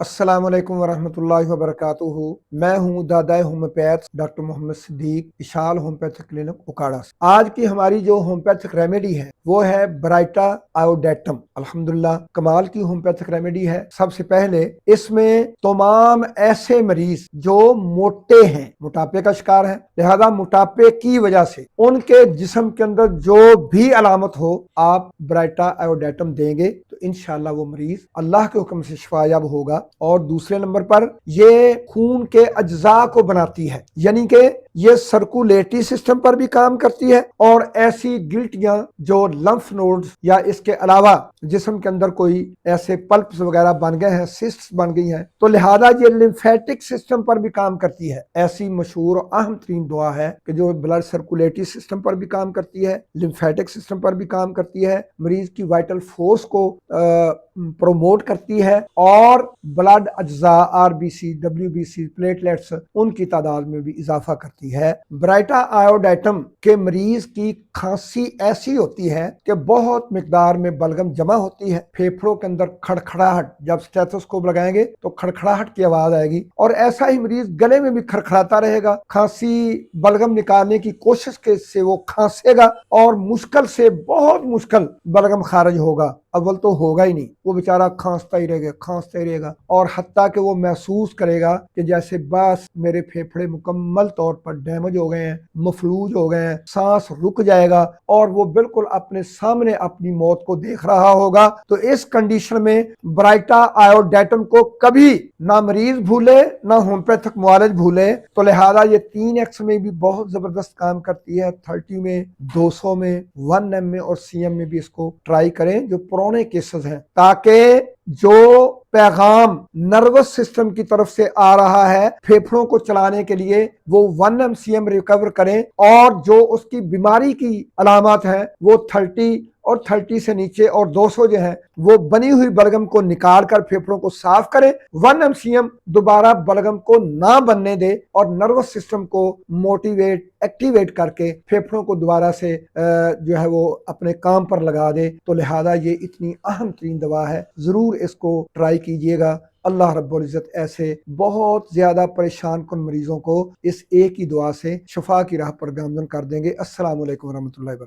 السلام علیکم ورحمۃ اللہ وبرکاتہ۔ میں ہوں دادا ہومیوپیتھ ڈاکٹر محمد صدیق، اشال ہومیوپیتھک کلینک اکاڑا سے۔ آج کی ہماری جو ہومیوپیتھک ریمیڈی ہے وہ ہے برائٹا آیوڈیٹم۔ الحمدللہ کمال کی ہومیوپیتھک ریمیڈی ہے۔ سب سے پہلے اس میں تمام ایسے مریض جو موٹے ہیں، موٹاپے کا شکار ہیں، لہذا موٹاپے کی وجہ سے ان کے جسم کے اندر جو بھی علامت ہو، آپ برائٹا آیوڈیٹم دیں گے تو انشاءاللہ وہ مریض اللہ کے حکم سے شفا یاب ہوگا۔ اور دوسرے نمبر پر یہ خون کے اجزاء کو بناتی ہے، یعنی کہ یہ سرکولیٹری سسٹم پر بھی کام کرتی ہے، اور ایسی گلٹیاں جو لمف نوڈز یا اس کے علاوہ جسم کے اندر کوئی ایسے پلپس وغیرہ بن گئے ہیں، سسٹس بن گئی ہیں، تو لہذا یہ لمفیٹک سسٹم پر بھی کام کرتی ہے۔ ایسی مشہور اور اہم ترین دعا ہے کہ جو بلڈ سرکولیٹری سسٹم پر بھی کام کرتی ہے، لمفیٹک سسٹم پر بھی کام کرتی ہے، مریض کی وائٹل فورس کو پروموٹ کرتی ہے، اور بلڈ اجزاء R B C, W B C, platelets ان کی تعداد میں بھی اضافہ کرتی ہے۔ برائٹا آیوڈیٹم کے مریض کی کھانسی ایسی ہوتی ہے کہ بہت مقدار میں بلغم جمع ہوتی ہے، پھیپھڑوں کے اندر کھڑکھڑاہٹ، جب اسٹیتھوسکوپ لگائیں گے تو کھڑکھڑاہٹ کی آواز آئے گی، اور ایسا ہی مریض گلے میں بھی کھڑکھڑاتا رہے گا، کھانسی بلغم نکالنے کی کوشش کے سے وہ کھانسے گا، اور مشکل سے بہت مشکل بلغم خارج ہوگا، اول تو ہوگا ہی نہیں، وہ بیچارہ کھانستا ہی رہے گا، اور حتیٰ کہ وہ محسوس کرے گا کہ جیسے بس میرے پھیپھڑے مکمل طور پر ڈیمیج ہو گئے ہیں، مفلوج ہو گئے ہیں، سانس رک جائے گا، اور وہ بالکل اپنے سامنے اپنی موت کو دیکھ رہا ہوگا۔ تو اس کنڈیشن میں برائٹا آیوڈیٹم کو کبھی نہ مریض بھولے نہ ہومیوپیتھک معالج بھولے۔ تو لہذا یہ 3x میں بھی بہت زبردست کام کرتی ہے، 30 میں، 200 میں، 1 میں اور CM میں بھی اس کو ٹرائی کریں جو پرانے کیسز ہیں، تاکہ جو پیغام نروس سسٹم کی طرف سے آ رہا ہے پھیپھڑوں کو چلانے کے لیے، وہ 1 CM ریکور کریں، اور جو اس کی بیماری کی علامات ہیں وہ 30 اور 30 سے نیچے اور 200 جو ہیں وہ بنی ہوئی بلغم کو نکال کر پھیپھڑوں کو صاف کریں۔ 1 CM دوبارہ بلغم کو نہ بننے دے، اور نروس سسٹم کو موٹیویٹ ایکٹیویٹ کر کے پھیپھڑوں کو دوبارہ سے جو ہے وہ اپنے کام پر لگا دے۔ تو لہذا یہ اتنی اہم ترین دوا ہے، ضرور اس کو ٹرائی کیجئے گا۔ اللہ رب العزت ایسے بہت زیادہ پریشان کن مریضوں کو اس ایک ہی دعا سے شفا کی راہ پر گامزن کر دیں گے۔ السلام علیکم ورحمۃ اللہ وبرکاتہ۔